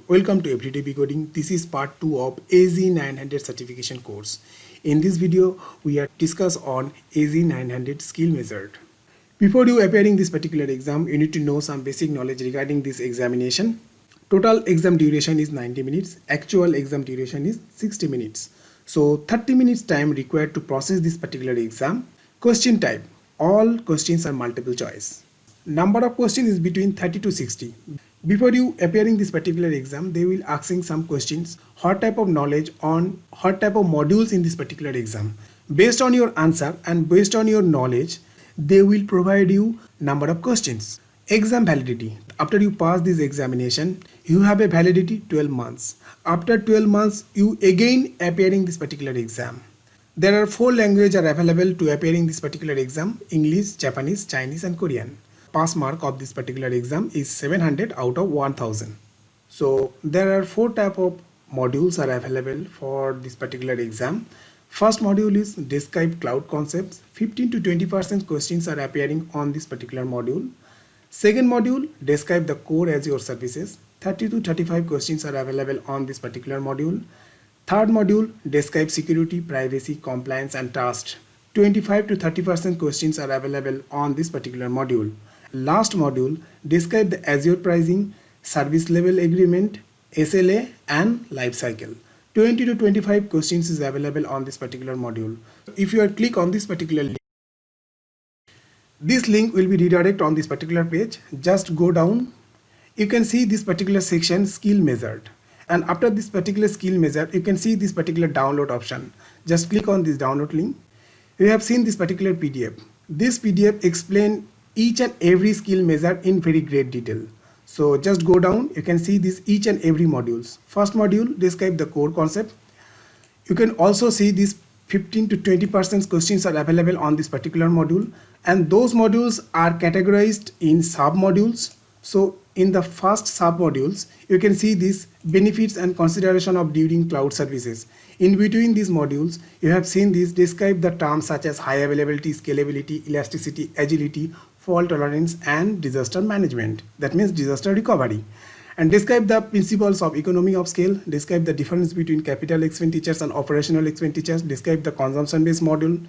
welcome to Everyday Coding. This is part 2 of AZ900 certification course. In this video, we are discuss on AZ900 skill measured. Before you appearing this particular exam, you need to know some basic knowledge regarding this examination. Total exam duration is 90 minutes. Actual exam duration is 60 minutes. So 30 minutes time required to process this particular exam. Question type. All questions are multiple choice. Number of questions is between 30 to 60. Before you appearing this particular exam, they will asking some questions, what type of knowledge on what type of modules in this particular exam. Based on your answer and based on your knowledge, they will provide you number of questions. Exam validity. After you pass this examination, you have a validity 12 months. After 12 months, you again appearing this particular exam. There are 4 languages are available to appearing this particular exam: English, Japanese, Chinese and Korean. Pass mark of this particular exam is 700 out of 1000. So there are 4 type of modules are available for this particular exam. First module is describe cloud concepts. 15 to 20% questions are appearing on this particular module. Second module, describe the core Azure services. 30 to 35 questions are available on this particular module. Third module, describe security, privacy, compliance and trust. 25 to 30% questions are available on this particular module. Last module, describe the Azure pricing, service level agreement, SLA and life cycle. 20 to 25 questions is available on this particular module. If you are click on this particular link, this link will be redirect on this particular page. Just go down. You can see this particular section skill measured. And after this particular skill measure, you can see this particular download option. Just click on this download link. You have seen this particular PDF. This PDF explain each and every skill measure in very great detail. So just go down, you can see this each and every modules. First module, describe the core concept. You can also see this 15 to 20% questions are available on this particular module, and those modules are categorized in sub modules. So in the first sub modules, you can see this benefits and consideration of during cloud services. In between these modules, you have seen this describe the terms such as high availability, scalability, elasticity, agility, fault tolerance and disaster management. That means disaster recovery. And describe the principles of economy of scale, describe the difference between capital expenditures and operational expenditures, describe the consumption based module.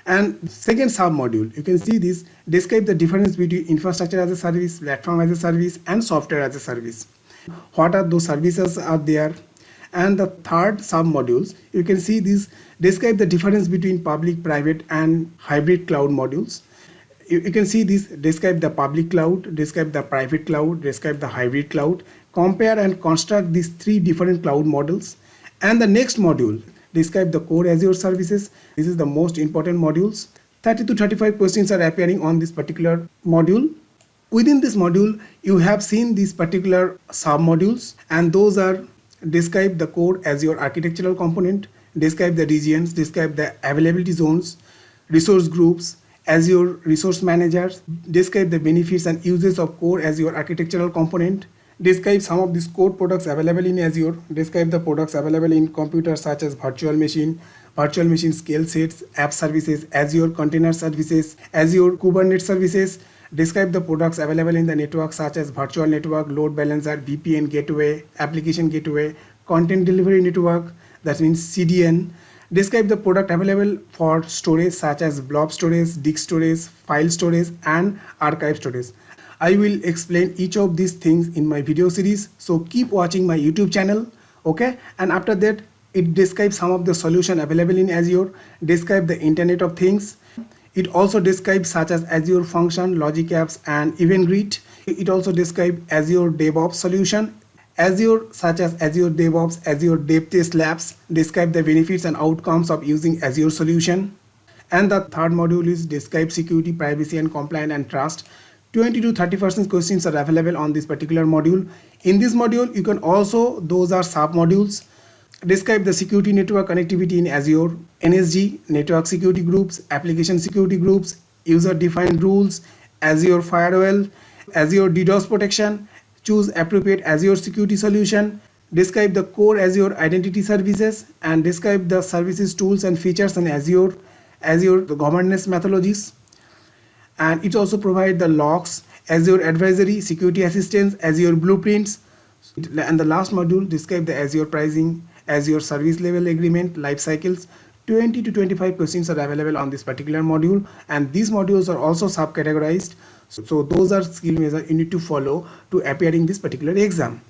And second sub module, you can see this, describe the difference between infrastructure as a service, platform as a service and software as a service. What are those services are there? And the third sub modules, you can see this, describe the difference between public, private and hybrid cloud modules. You can see this, describe the public cloud, describe the private cloud, describe the hybrid cloud, compare and construct these 3 different cloud models. And the next module, describe the core Azure services. This is the most important modules. 30 to 35 questions are appearing on this particular module. Within this module, you have seen these particular sub modules, and those are describe the core Azure architectural component, describe the regions, describe the availability zones, resource groups, Azure Resource Managers, describe the benefits and uses of core Azure architectural component, describe some of these core products available in Azure, describe the products available in computers such as virtual machine scale sets, app services, Azure container services, Azure Kubernetes services, describe the products available in the network such as virtual network, load balancer, VPN gateway, application gateway, content delivery network, that means CDN. Describe the product available for storage such as blob storage, disk storage, file storage and archive storage. I will explain each of these things in my video series, so keep watching my YouTube channel, okay? And after that, it describes some of the solution available in Azure, describe the Internet of Things. It also describes such as Azure Function, Logic Apps and Event Grid. It also describes Azure DevOps solution. Azure such as Azure DevOps, Azure DevTest Labs, describe the benefits and outcomes of using Azure solution. And the third module is describe security, privacy and compliance and trust. 20 to 30% questions are available on this particular module. In this module, you can also, those are sub modules, describe the security network connectivity in Azure, NSG, network security groups, application security groups, user defined rules, Azure firewall, Azure DDoS protection, choose appropriate Azure security solution, describe the core Azure identity services, and describe the services, tools and features in Azure, the governance methodologies. And it also provides the logs, Azure advisory, security assistance, Azure blueprints. And the last module describe the Azure pricing, Azure service level agreement, life cycles. 20 to 25 questions are available on this particular module, and these modules are also subcategorized. So those are skill measures you need to follow to appear in this particular exam.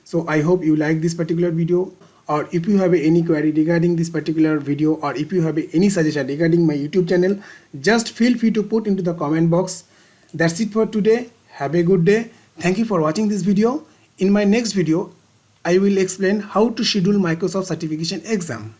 So I hope you like this particular video, or if you have any query regarding this particular video, or if you have any suggestion regarding my YouTube channel, just feel free to put into the comment box. That's it for today. Have a good day. Thank you for watching this video. In my next video, I will explain how to schedule Microsoft certification exam.